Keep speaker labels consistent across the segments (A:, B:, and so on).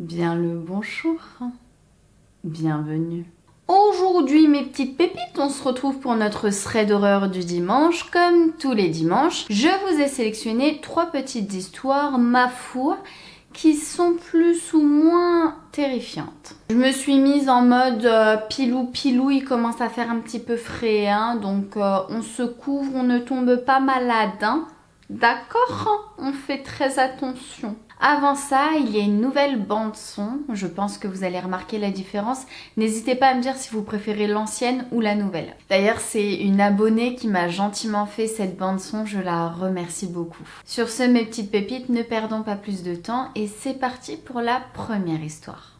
A: Bien le bonjour, bienvenue. Aujourd'hui mes petites pépites, on se retrouve pour notre thread d'horreur du dimanche. Comme tous les dimanches, je vous ai sélectionné 3 petites histoires, ma foi, qui sont plus ou moins terrifiantes. Je me suis mise en mode pilou, il commence à faire un petit peu frais, hein, donc on se couvre, on ne tombe pas malade, hein. D'accord, on fait très attention. Avant ça, il y a une nouvelle bande son. Je pense que vous allez remarquer la différence. N'hésitez pas à me dire si vous préférez l'ancienne ou la nouvelle. D'ailleurs, c'est une abonnée qui m'a gentiment fait cette bande son. Je la remercie beaucoup. Sur ce, mes petites pépites, ne perdons pas plus de temps et c'est parti pour la première histoire.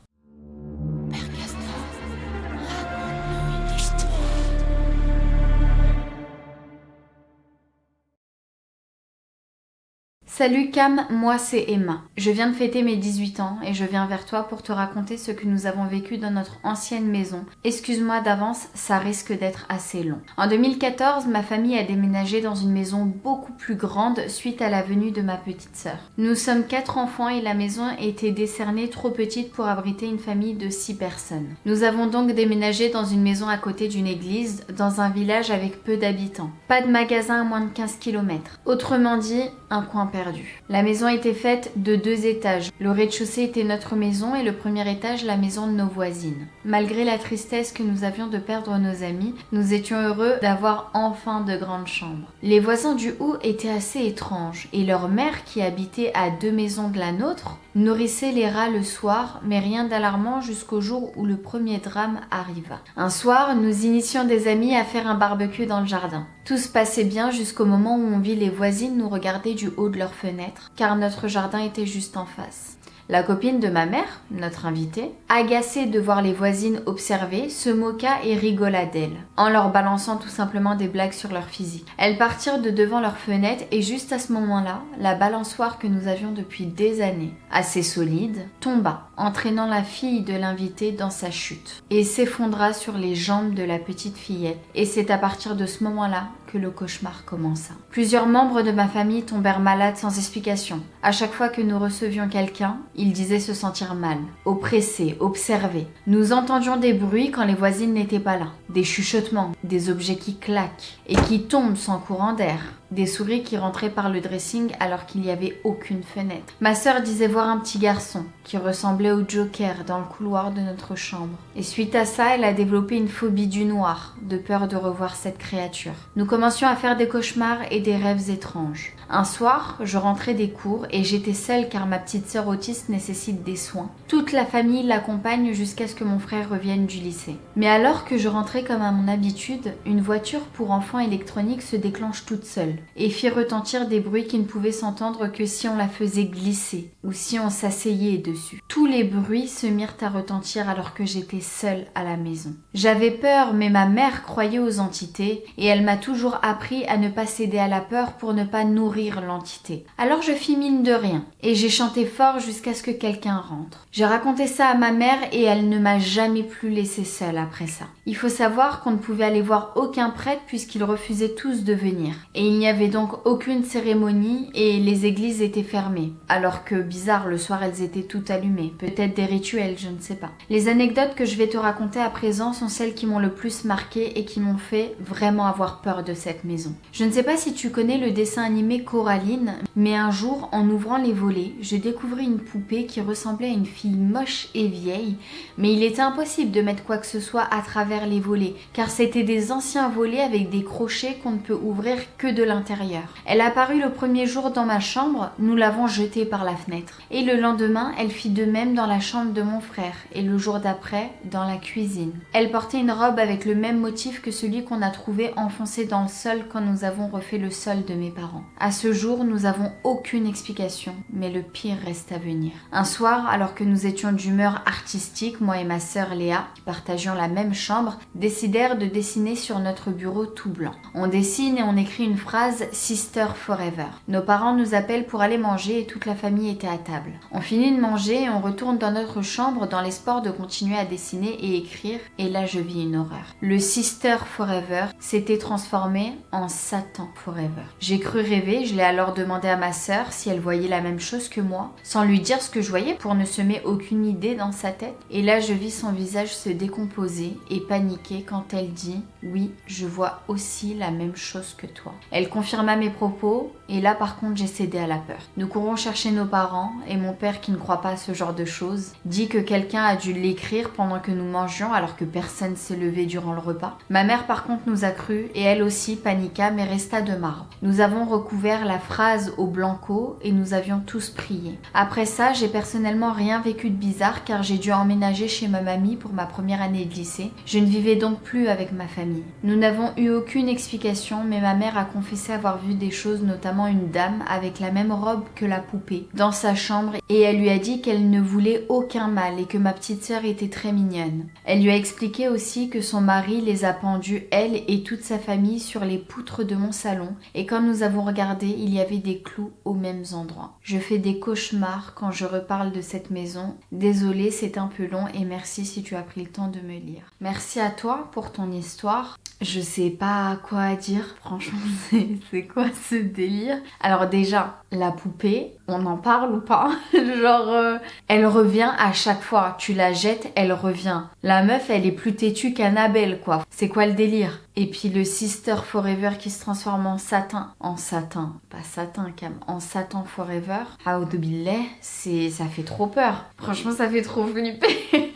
A: Salut Cam, moi c'est Emma. Je viens de fêter mes 18 ans et je viens vers toi pour te raconter ce que nous avons vécu dans notre ancienne maison. Excuse-moi d'avance, ça risque d'être assez long. En 2014, ma famille a déménagé dans une maison beaucoup plus grande suite à la venue de ma petite sœur. Nous sommes 4 enfants et la maison était décernée trop petite pour abriter une famille de 6 personnes. Nous avons donc déménagé dans une maison à côté d'une église, dans un village avec peu d'habitants. Pas de magasin à moins de 15 km. Autrement dit, un coin perdu. La maison était faite de 2 étages. Le rez-de-chaussée était notre maison et le premier étage la maison de nos voisines. Malgré la tristesse que nous avions de perdre nos amis, nous étions heureux d'avoir enfin de grandes chambres. Les voisins du haut étaient assez étranges et leur mère, qui habitait à 2 maisons de la nôtre, nourrissait les rats le soir, mais rien d'alarmant jusqu'au jour où le premier drame arriva. Un soir, nous initions des amis à faire un barbecue dans le jardin. Tout se passait bien jusqu'au moment où on vit les voisines nous regarder du haut de leurs fenêtres, car notre jardin était juste en face. La copine de ma mère, notre invitée, agacée de voir les voisines observer, se moqua et rigola d'elles, en leur balançant tout simplement des blagues sur leur physique. Elles partirent de devant leur fenêtre et juste à ce moment-là, la balançoire que nous avions depuis des années, assez solide, tomba, entraînant la fille de l'invité dans sa chute, et s'effondra sur les jambes de la petite fillette. Et c'est à partir de ce moment-là que le cauchemar commença. Plusieurs membres de ma famille tombèrent malades sans explication. À chaque fois que nous recevions quelqu'un, il disait se sentir mal, oppressé, observé. Nous entendions des bruits quand les voisines n'étaient pas là. Des chuchotements, des objets qui claquent et qui tombent sans courant d'air. Des souris qui rentraient par le dressing alors qu'il n'y avait aucune fenêtre. Ma sœur disait voir un petit garçon qui ressemblait au Joker dans le couloir de notre chambre. Et suite à ça, elle a développé une phobie du noir, de peur de revoir cette créature. Nous commencions à faire des cauchemars et des rêves étranges. Un soir, je rentrais des cours et j'étais seule car ma petite sœur autiste nécessite des soins. Toute la famille l'accompagne jusqu'à ce que mon frère revienne du lycée. Mais alors que je rentrais comme à mon habitude, une voiture pour enfants électronique se déclenche toute seule et fit retentir des bruits qui ne pouvaient s'entendre que si on la faisait glisser ou si on s'asseyait dessus. Tous les bruits se mirent à retentir alors que j'étais seule à la maison. J'avais peur, mais ma mère croyait aux entités et elle m'a toujours appris à ne pas céder à la peur pour ne pas nourrir l'entité. Alors je fis mine de rien et j'ai chanté fort jusqu'à ce que quelqu'un rentre. J'ai raconté ça à ma mère et elle ne m'a jamais plus laissée seule après ça. Il faut savoir qu'on ne pouvait aller voir aucun prêtre puisqu'ils refusaient tous de venir. Et il n'y avait donc aucune cérémonie et les églises étaient fermées. Alors que, bizarre, le soir elles étaient toutes allumées. Peut-être des rituels, je ne sais pas. Les anecdotes que je vais te raconter à présent sont celles qui m'ont le plus marqué et qui m'ont fait vraiment avoir peur de cette maison. Je ne sais pas si tu connais le dessin animé Coraline, mais un jour, en ouvrant les volets, je découvris une poupée qui ressemblait à une fille moche et vieille, mais il était impossible de mettre quoi que ce soit à travers les volets, car c'était des anciens volets avec des crochets qu'on ne peut ouvrir que de l'intérieur. Elle apparut le premier jour dans ma chambre, nous l'avons jetée par la fenêtre. Et le lendemain, elle fit de même dans la chambre de mon frère, et le jour d'après, dans la cuisine. Elle portait une robe avec le même motif que celui qu'on a trouvé enfoncé dans le sol quand nous avons refait le sol de mes parents. À ce jour, nous n'avons aucune explication, mais le pire reste à venir. Un soir, alors que nous étions d'humeur artistique, moi et ma sœur Léa, qui partagions la même chambre, décidèrent de dessiner sur notre bureau tout blanc. On dessine et on écrit une phrase phrase Sister Forever. Nos parents nous appellent pour aller manger et toute la famille était à table. On finit de manger et on retourne dans notre chambre dans l'espoir de continuer à dessiner et écrire et là je vis une horreur. Le Sister Forever s'était transformé en Satan Forever. J'ai cru rêver, je l'ai alors demandé à ma sœur si elle voyait la même chose que moi, sans lui dire ce que je voyais pour ne semer aucune idée dans sa tête. Et là je vis son visage se décomposer et paniquer quand elle dit « Oui, je vois aussi la même chose que toi ». Elle confirma mes propos et là par contre j'ai cédé à la peur. Nous courons chercher nos parents et mon père qui ne croit pas à ce genre de choses dit que quelqu'un a dû l'écrire pendant que nous mangions alors que personne s'est levé durant le repas. Ma mère par contre nous a cru et elle aussi paniqua mais resta de marbre. Nous avons recouvert la phrase au blanco et nous avions tous prié. Après ça, j'ai personnellement rien vécu de bizarre car j'ai dû emménager chez ma mamie pour ma première année de lycée. Je ne vivais donc plus avec ma famille. Nous n'avons eu aucune explication mais ma mère a confessé avoir vu des choses, notamment une dame avec la même robe que la poupée dans sa chambre et elle lui a dit qu'elle ne voulait aucun mal et que ma petite sœur était très mignonne. Elle lui a expliqué aussi que son mari les a pendus, elle et toute sa famille, sur les poutres de mon salon et quand nous avons regardé, il y avait des clous aux mêmes endroits. Je fais des cauchemars quand je reparle de cette maison. Désolée, c'est un peu long et merci si tu as pris le temps de me lire. Merci à toi pour ton histoire. Je sais pas quoi dire, franchement, c'est quoi ce délire? Alors déjà, la poupée, on en parle ou pas? Genre, elle revient à chaque fois. Tu la jettes, elle revient. La meuf, elle est plus têtue qu'Annabelle, quoi. C'est quoi le délire? Et puis le Sister Forever qui se transforme en satin. En satin, pas satin, Cam. En Satan Forever. A'udhu billah, ça fait trop peur. Franchement, ça fait trop flipper.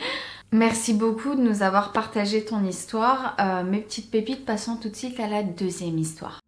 A: Merci beaucoup de nous avoir partagé ton histoire. Mes petites pépites, passons tout de suite à la deuxième histoire.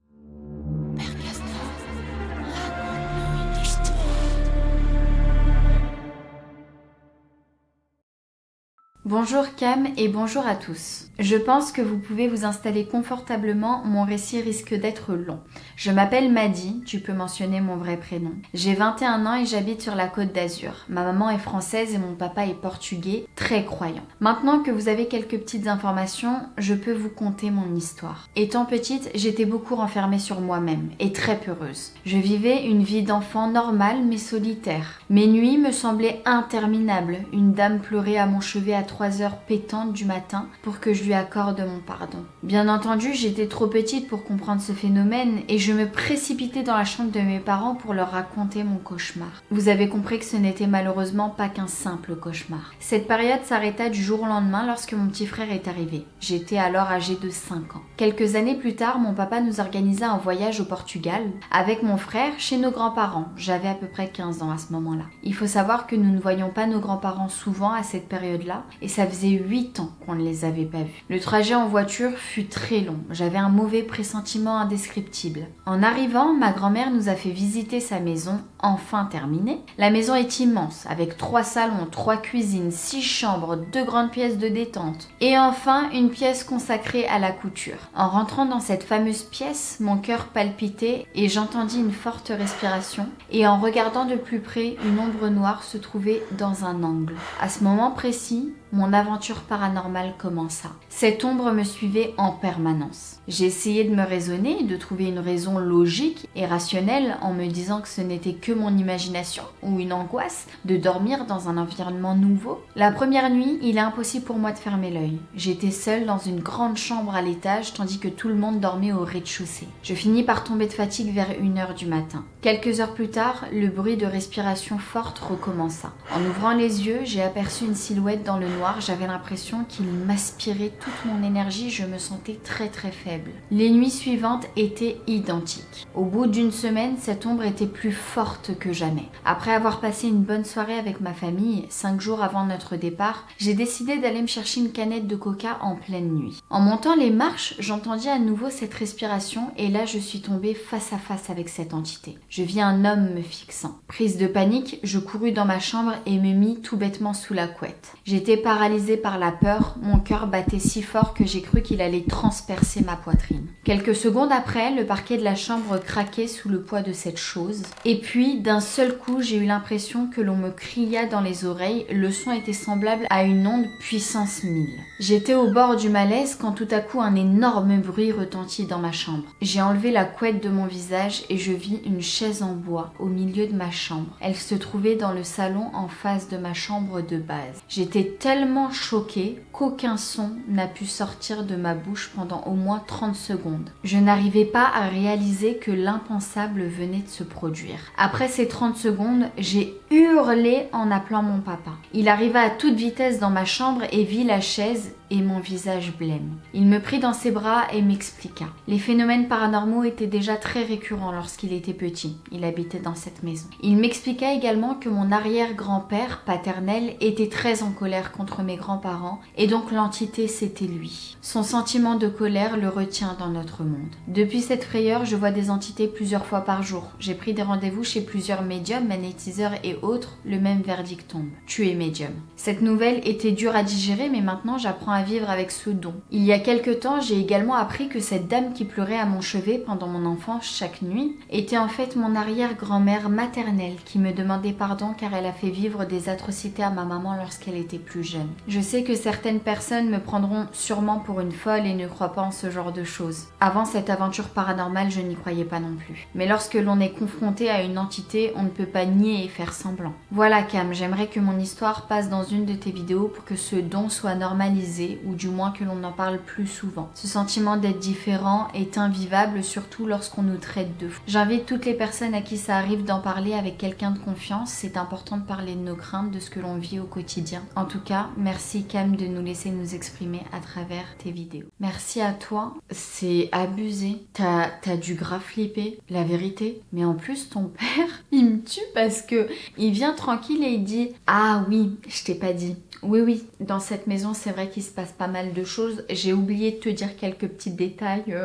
A: Bonjour Cam et bonjour à tous. Je pense que vous pouvez vous installer confortablement, mon récit risque d'être long. Je m'appelle Maddy, tu peux mentionner mon vrai prénom. J'ai 21 ans et j'habite sur la Côte d'Azur. Ma maman est française et mon papa est portugais, très croyant. Maintenant que vous avez quelques petites informations, je peux vous conter mon histoire. Étant petite, j'étais beaucoup renfermée sur moi-même et très peureuse. Je vivais une vie d'enfant normale mais solitaire. Mes nuits me semblaient interminables. Une dame pleurait à mon chevet à 3 heures pétantes du matin pour que je lui accorde mon pardon. Bien entendu, j'étais trop petite pour comprendre ce phénomène et je me précipitais dans la chambre de mes parents pour leur raconter mon cauchemar. Vous avez compris que ce n'était malheureusement pas qu'un simple cauchemar. Cette période s'arrêta du jour au lendemain lorsque mon petit frère est arrivé. J'étais alors âgée de 5 ans. Quelques années plus tard, mon papa nous organisa un voyage au Portugal avec mon frère chez nos grands-parents. J'avais à peu près 15 ans à ce moment-là. Il faut savoir que nous ne voyions pas nos grands-parents souvent à cette période-là et ça faisait 8 ans qu'on ne les avait pas vus. Le trajet en voiture fut très long. J'avais un mauvais pressentiment indescriptible. En arrivant, ma grand-mère nous a fait visiter sa maison, enfin terminée. La maison est immense, avec 3 salons, 3 cuisines, 6 chambres, 2 grandes pièces de détente et enfin une pièce consacrée à la couture. En rentrant dans cette fameuse pièce, mon cœur palpitait et j'entendis une forte respiration et en regardant de plus près, une ombre noire se trouvait dans un angle. À ce moment précis, mon aventure paranormale commença. Cette ombre me suivait en permanence. J'ai essayé de me raisonner, de trouver une raison logique et rationnelle en me disant que ce n'était que mon imagination ou une angoisse de dormir dans un environnement nouveau. La première nuit, il est impossible pour moi de fermer l'œil. J'étais seule dans une grande chambre à l'étage tandis que tout le monde dormait au rez-de-chaussée. Je finis par tomber de fatigue vers 1h du matin. Quelques heures plus tard, le bruit de respiration forte recommença. En ouvrant les yeux, j'ai aperçu une silhouette dans le noir. J'avais l'impression qu'il m'aspirait toute mon énergie, je me sentais très faible. Les nuits suivantes étaient identiques. Au bout d'une semaine, cette ombre était plus forte que jamais. Après avoir passé une bonne soirée avec ma famille, 5 jours avant notre départ, j'ai décidé d'aller me chercher une canette de coca en pleine nuit. En montant les marches, j'entendis à nouveau cette respiration et là je suis tombée face à face avec cette entité. Je vis un homme me fixant. Prise de panique, je courus dans ma chambre et me mis tout bêtement sous la couette. J'étais paralysée par la peur, mon cœur battait si fort que j'ai cru qu'il allait transpercer ma poitrine. Quelques secondes après, le parquet de la chambre craquait sous le poids de cette chose. Et puis, Puis, d'un seul coup, j'ai eu l'impression que l'on me cria dans les oreilles. Le son était semblable à une onde puissance 1000. J'étais au bord du malaise quand tout à coup un énorme bruit retentit dans ma chambre. J'ai enlevé la couette de mon visage et je vis une chaise en bois au milieu de ma chambre. Elle se trouvait dans le salon en face de ma chambre de base. J'étais tellement choquée qu'aucun son n'a pu sortir de ma bouche pendant au moins 30 secondes. Je n'arrivais pas à réaliser que l'impensable venait de se produire. Après ces 30 secondes, j'ai hurlé en appelant mon papa. Il arriva à toute vitesse dans ma chambre et vit la chaise et mon visage blême. Il me prit dans ses bras et m'expliqua. Les phénomènes paranormaux étaient déjà très récurrents lorsqu'il était petit. Il habitait dans cette maison. Il m'expliqua également que mon arrière-grand-père paternel était très en colère contre mes grands-parents et donc l'entité c'était lui. Son sentiment de colère le retient dans notre monde. Depuis cette frayeur, je vois des entités plusieurs fois par jour. J'ai pris des rendez-vous chez plusieurs médiums, magnétiseurs et autres. Le même verdict tombe. Tu es médium. Cette nouvelle était dure à digérer, mais maintenant j'apprends à vivre avec ce don. Il y a quelque temps, j'ai également appris que cette dame qui pleurait à mon chevet pendant mon enfance chaque nuit était en fait mon arrière-grand-mère maternelle qui me demandait pardon car elle a fait vivre des atrocités à ma maman lorsqu'elle était plus jeune. Je sais que certaines personnes me prendront sûrement pour une folle et ne croient pas en ce genre de choses. Avant cette aventure paranormale, je n'y croyais pas non plus. Mais lorsque l'on est confronté à une entité, on ne peut pas nier et faire semblant. Voilà Cam, j'aimerais que mon histoire passe dans une de tes vidéos pour que ce don soit normalisé ou du moins que l'on en parle plus souvent. Ce sentiment d'être différent est invivable, surtout lorsqu'on nous traite de fous. J'invite toutes les personnes à qui ça arrive d'en parler avec quelqu'un de confiance. C'est important de parler de nos craintes, de ce que l'on vit au quotidien. En tout cas, merci Cam de nous laisser nous exprimer à travers tes vidéos. Merci à toi, c'est abusé. T'as dû grave flipper, la vérité. Mais en plus, ton père, il me tue parce que il vient tranquille et il dit « Ah oui, je t'ai pas dit ». Oui, dans cette maison, c'est vrai qu'il se passe pas mal de choses. J'ai oublié de te dire quelques petits détails.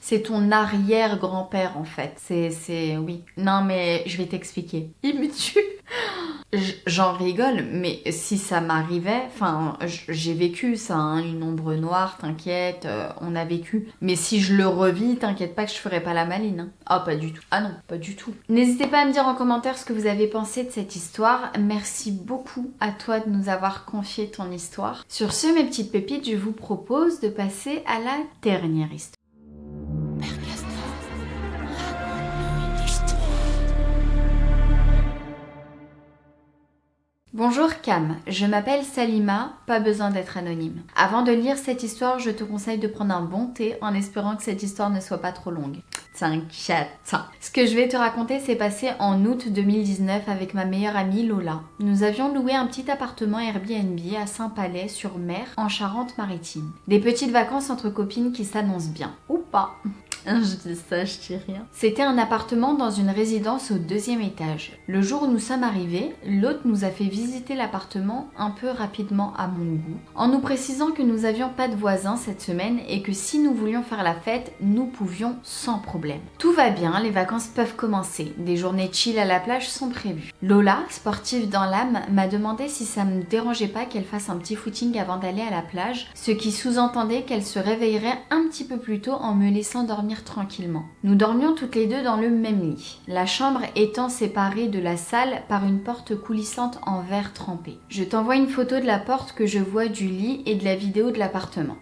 A: C'est ton arrière-grand-père, en fait. Oui. Non, mais je vais t'expliquer. Il me tue. J'en rigole, mais si ça m'arrivait, enfin, j'ai vécu ça, hein, une ombre noire, t'inquiète, on a vécu. Mais si je le revis, t'inquiète pas que je ferais pas la maline. Hein. Ah, pas du tout. Ah non, pas du tout. N'hésitez pas à me dire en commentaire ce que vous avez pensé de cette histoire. Merci beaucoup à toi de nous avoir confié ton histoire. Sur ce, mes petites pépites, je vous propose de passer à la dernière histoire. Bonjour Cam, je m'appelle Salima, pas besoin d'être anonyme. Avant de lire cette histoire, je te conseille de prendre un bon thé en espérant que cette histoire ne soit pas trop longue. T'inquiète. Ce que je vais te raconter s'est passé en août 2019 avec ma meilleure amie Lola. Nous avions loué un petit appartement Airbnb à Saint-Palais-sur-Mer en Charente-Maritime. Des petites vacances entre copines qui s'annoncent bien. Ou pas. Je dis ça, je dis rien. C'était un appartement dans une résidence au 2e étage. Le jour où nous sommes arrivés, l'hôte nous a fait visiter l'appartement un peu rapidement à mon goût, en nous précisant que nous avions pas de voisins cette semaine et que si nous voulions faire la fête, nous pouvions sans problème. Tout va bien, les vacances peuvent commencer. Des journées chill à la plage sont prévues. Lola, sportive dans l'âme, m'a demandé si ça me dérangeait pas qu'elle fasse un petit footing avant d'aller à la plage, ce qui sous-entendait qu'elle se réveillerait un petit peu plus tôt en me laissant dormir tranquillement. Nous dormions toutes les deux dans le même lit, la chambre étant séparée de la salle par une porte coulissante en verre trempé. Je t'envoie une photo de la porte que je vois du lit et de la vidéo de l'appartement.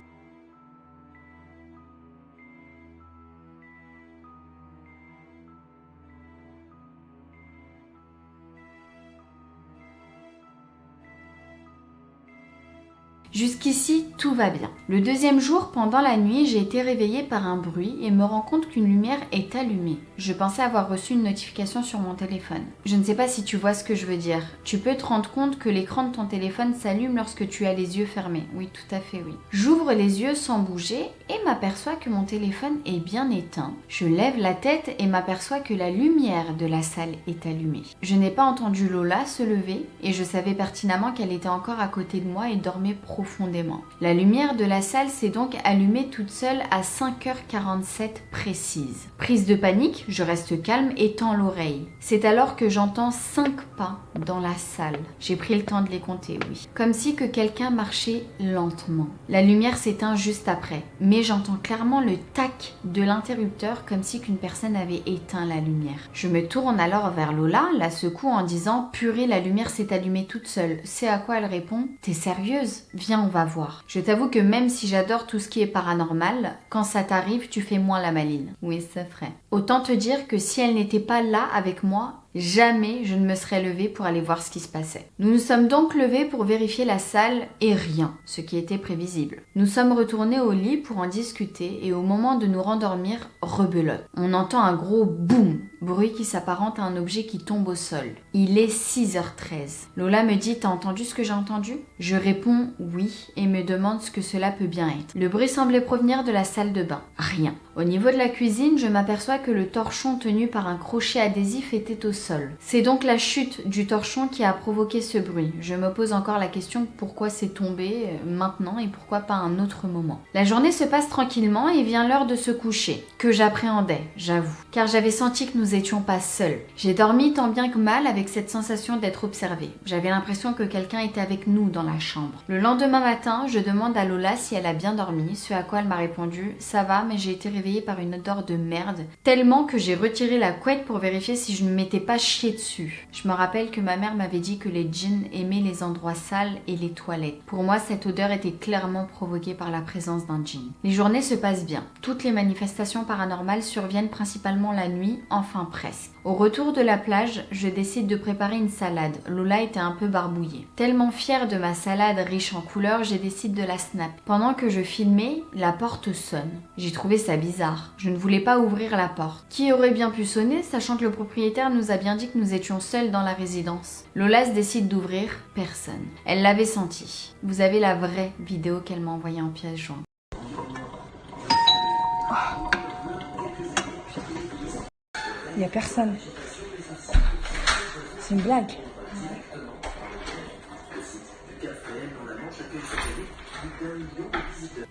A: Jusqu'ici, tout va bien. Le 2e jour, pendant la nuit, j'ai été réveillée par un bruit et me rends compte qu'une lumière est allumée. Je pensais avoir reçu une notification sur mon téléphone. Je ne sais pas si tu vois ce que je veux dire. Tu peux te rendre compte que l'écran de ton téléphone s'allume lorsque tu as les yeux fermés. Oui, tout à fait, oui. J'ouvre les yeux sans bouger et m'aperçois que mon téléphone est bien éteint. Je lève la tête et m'aperçois que la lumière de la salle est allumée. Je n'ai pas entendu Lola se lever et je savais pertinemment qu'elle était encore à côté de moi et dormait profondément. profondément. La lumière de la salle s'est donc allumée toute seule à 5h47 précise. Prise de panique, je reste calme et tends l'oreille. C'est alors que j'entends 5 pas dans la salle. J'ai pris le temps de les compter, oui. Comme si que quelqu'un marchait lentement. La lumière s'éteint juste après, mais j'entends clairement le tac de l'interrupteur comme si qu'une personne avait éteint la lumière. Je me tourne alors vers Lola, la secoue en disant « Purée, la lumière s'est allumée toute seule ». C'est à quoi elle répond « T'es sérieuse ? Viens, on va voir ». Je t'avoue que même si j'adore tout ce qui est paranormal, quand ça t'arrive, tu fais moins la maline. Oui, c'est vrai. Autant te dire que si elle n'était pas là avec moi, jamais je ne me serais levée pour aller voir ce qui se passait. Nous nous sommes donc levés pour vérifier la salle et rien, ce qui était prévisible. Nous sommes retournés au lit pour en discuter et au moment de nous rendormir, rebelote. On entend un gros boum, bruit qui s'apparente à un objet qui tombe au sol. Il est 6h13. Lola me dit « T'as entendu ce que j'ai entendu ?» Je réponds « Oui » et me demande ce que cela peut bien être. Le bruit semblait provenir de la salle de bain. Rien. Au niveau de la cuisine, je m'aperçois que le torchon tenu par un crochet adhésif était au sol. C'est donc la chute du torchon qui a provoqué ce bruit. Je me pose encore la question pourquoi c'est tombé maintenant et pourquoi pas à un autre moment. La journée se passe tranquillement et vient l'heure de se coucher, que j'appréhendais, j'avoue, car j'avais senti que nous étions pas seuls. J'ai dormi tant bien que mal avec cette sensation d'être observée. J'avais l'impression que quelqu'un était avec nous dans la chambre. Le lendemain matin, je demande à Lola si elle a bien dormi, ce à quoi elle m'a répondu « Ça va, mais j'ai été réveillée par une odeur de merde, tellement que j'ai retiré la couette pour vérifier si je ne m'étais pas chié dessus. » Je me rappelle que ma mère m'avait dit que les djinns aimaient les endroits sales et les toilettes. Pour moi, cette odeur était clairement provoquée par la présence d'un djinn. Les journées se passent bien. Toutes les manifestations paranormales surviennent principalement la nuit, enfin presque. Au retour de la plage, je décide de préparer une salade. Lola était un peu barbouillée. Tellement fière de ma salade riche en couleurs, j'ai décidé de la snap. Pendant que je filmais, la porte sonne. J'ai trouvé ça bizarre. Je ne voulais pas ouvrir la porte. Qui aurait bien pu sonner, sachant que le propriétaire nous a bien dit que nous étions seuls dans la résidence. Lola se décide d'ouvrir. Personne. Elle l'avait senti. Vous avez la vraie vidéo qu'elle m'a envoyée en pièce jointe.
B: Il n'y a personne. C'est une blague.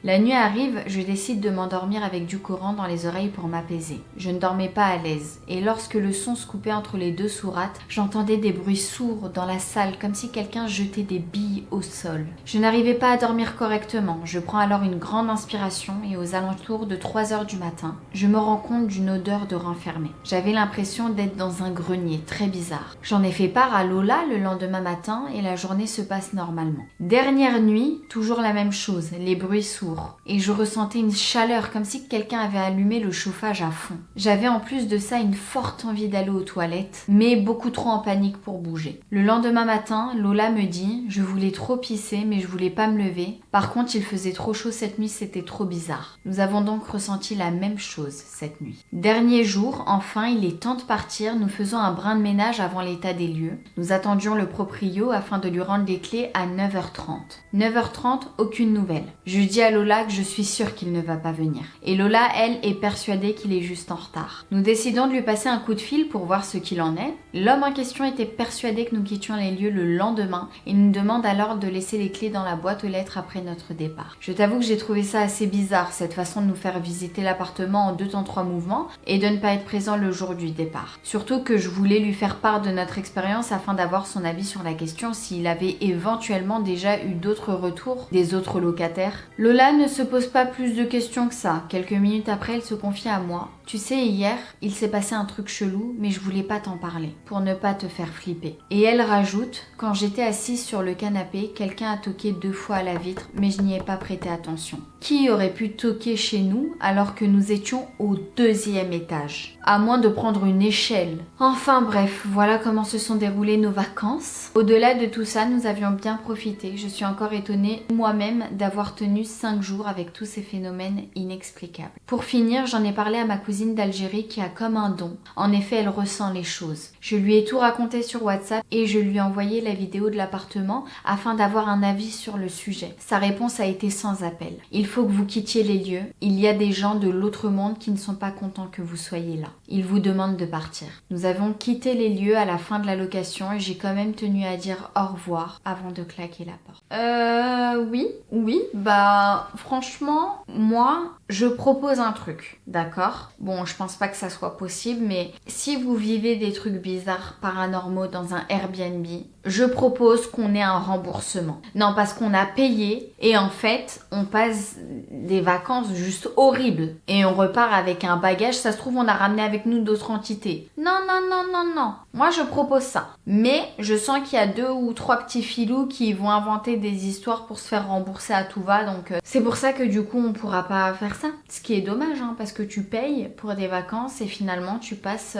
A: La nuit arrive, je décide de m'endormir avec du Coran dans les oreilles pour m'apaiser. Je ne dormais pas à l'aise, et lorsque le son se coupait entre les deux sourates, j'entendais des bruits sourds dans la salle, comme si quelqu'un jetait des billes au sol. Je n'arrivais pas à dormir correctement, je prends alors une grande inspiration, et aux alentours de 3h du matin, je me rends compte d'une odeur de renfermé. J'avais l'impression d'être dans un grenier, très bizarre. J'en ai fait part à Lola le lendemain matin, et la journée se passe normalement. Dernière nuit, toujours la même chose, les bruits sourds. Et je ressentais une chaleur comme si quelqu'un avait allumé le chauffage à fond. J'avais en plus de ça une forte envie d'aller aux toilettes, mais beaucoup trop en panique pour bouger. Le lendemain matin, Lola me dit « Je voulais trop pisser mais je voulais pas me lever. Par contre, il faisait trop chaud cette nuit, c'était trop bizarre. » Nous avons donc ressenti la même chose cette nuit. Dernier jour, enfin, il est temps de partir. Nous faisons un brin de ménage avant l'état des lieux. Nous attendions le proprio afin de lui rendre les clés à 9h30. 9h30, aucune nouvelle. Je dis à Lola que je suis sûre qu'il ne va pas venir. Et Lola, elle, est persuadée qu'il est juste en retard. Nous décidons de lui passer un coup de fil pour voir ce qu'il en est. L'homme en question était persuadé que nous quittions les lieux le lendemain et nous demande alors de laisser les clés dans la boîte aux lettres après notre départ. Je t'avoue que j'ai trouvé ça assez bizarre, cette façon de nous faire visiter l'appartement en 2 temps 3 mouvements et de ne pas être présent le jour du départ. Surtout que je voulais lui faire part de notre expérience afin d'avoir son avis sur la question s'il avait éventuellement déjà eu d'autres retours des autres locataires. Lola ne se pose pas plus de questions que ça. Quelques minutes après, elle se confie à moi. Tu sais, hier, il s'est passé un truc chelou, mais je voulais pas t'en parler, pour ne pas te faire flipper. Et elle rajoute, quand j'étais assise sur le canapé, quelqu'un a toqué 2 fois à la vitre, mais je n'y ai pas prêté attention. Qui aurait pu toquer chez nous alors que nous étions au 2e étage? À moins de prendre une échelle. Enfin bref, voilà comment se sont déroulées nos vacances. Au-delà de tout ça, nous avions bien profité. Je suis encore étonnée moi-même d'avoir tenu 5 jours avec tous ces phénomènes inexplicables. Pour finir, j'en ai parlé à ma cousine cousine d'Algérie qui a comme un don. En effet, elle ressent les choses. Je lui ai tout raconté sur WhatsApp et je lui ai envoyé la vidéo de l'appartement afin d'avoir un avis sur le sujet. Sa réponse a été sans appel. Il faut que vous quittiez les lieux. Il y a des gens de l'autre monde qui ne sont pas contents que vous soyez là. Ils vous demandent de partir. Nous avons quitté les lieux à la fin de la location et j'ai quand même tenu à dire au revoir avant de claquer la porte. Oui, bah franchement, moi, je propose un truc, d'accord? Bon, je pense pas que ça soit possible, mais si vous vivez des trucs bizarres, paranormaux dans un Airbnb, je propose qu'on ait un remboursement. Non, parce qu'on a payé et en fait, on passe des vacances juste horribles et on repart avec un bagage. Ça se trouve, on a ramené avec nous d'autres entités. Non. Moi, je propose ça. Mais je sens qu'il y a 2 ou 3 petits filous qui vont inventer des histoires pour se faire rembourser à tout va. Donc, c'est pour ça que du coup, on pourra pas faire ça. Ce qui est dommage, hein, parce que tu payes pour des vacances et finalement, tu passes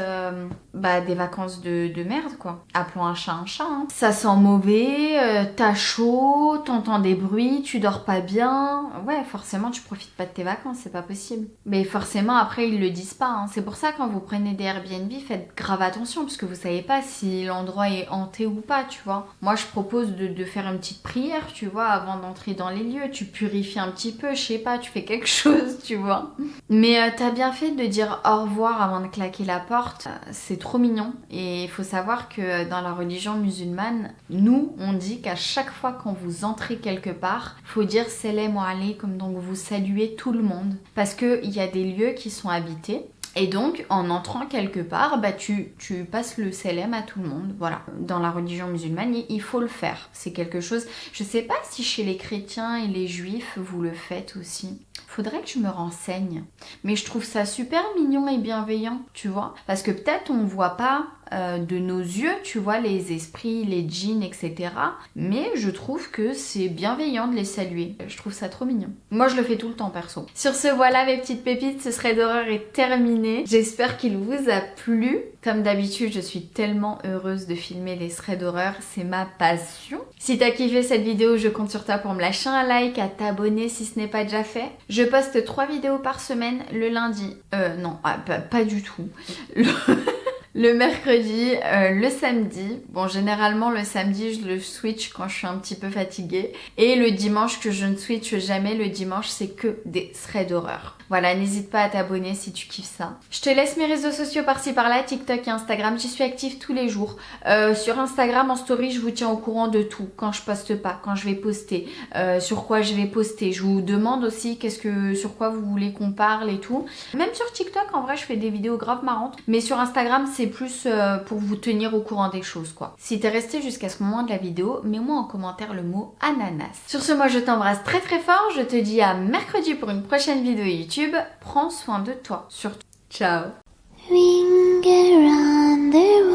A: des vacances de merde, quoi. Appelons un chat, hein. Ça sent mauvais, t'as chaud, t'entends des bruits, tu dors pas bien. Ouais, forcément, tu profites pas de tes vacances, c'est pas possible. Mais forcément, après, ils le disent pas, hein. C'est pour ça, quand vous prenez des Airbnb, faites grave attention, parce que vous savez pas si l'endroit est hanté ou pas, tu vois. Moi, je propose de faire une petite prière, tu vois, avant d'entrer dans les lieux. Tu purifies un petit peu, je sais pas, tu fais quelque chose, tu vois. Mais t'as bien fait de dire au revoir avant de claquer la porte. C'est trop mignon. Et il faut savoir que dans la religion musulmane, nous, on dit qu'à chaque fois quand vous entrez quelque part, faut dire salam alaykoum, donc vous saluez tout le monde. Parce qu'il y a des lieux qui sont habités. Et donc, en entrant quelque part, tu passes le salam à tout le monde. Voilà. Dans la religion musulmane, il faut le faire. C'est quelque chose... Je sais pas si chez les chrétiens et les juifs, vous le faites aussi. Faudrait que je me renseigne. Mais je trouve ça super mignon et bienveillant, tu vois. Parce que peut-être on voit pas de nos yeux, tu vois, les esprits, les djinns, etc. Mais je trouve que c'est bienveillant de les saluer. Je trouve ça trop mignon. Moi, je le fais tout le temps, perso. Sur ce, voilà mes petites pépites, ce thread d'horreur est terminé. J'espère qu'il vous a plu. Comme d'habitude, je suis tellement heureuse de filmer les threads d'horreur, c'est ma passion. Si t'as kiffé cette vidéo, je compte sur toi pour me lâcher un like, à t'abonner si ce n'est pas déjà fait. Je poste 3 vidéos par semaine le lundi. Pas du tout. Le mercredi, le samedi. Bon, généralement, le samedi, je le switch quand je suis un petit peu fatiguée. Et le dimanche, que je ne switch jamais, le dimanche, c'est que des threads d'horreur. Voilà, n'hésite pas à t'abonner si tu kiffes ça. Je te laisse mes réseaux sociaux par-ci par-là, TikTok et Instagram. J'y suis active tous les jours. Sur Instagram, en story, je vous tiens au courant de tout. Quand je poste pas, quand je vais poster, sur quoi je vais poster. Je vous demande aussi sur quoi vous voulez qu'on parle et tout. Même sur TikTok, en vrai, je fais des vidéos grave marrantes. Mais sur Instagram, c'est plus pour vous tenir au courant des choses, quoi. Si t'es resté jusqu'à ce moment de la vidéo, mets-moi en commentaire le mot ananas. Sur ce, moi, je t'embrasse très très fort. Je te dis à mercredi pour une prochaine vidéo YouTube. Prends soin de toi, surtout. Ciao. Ring around the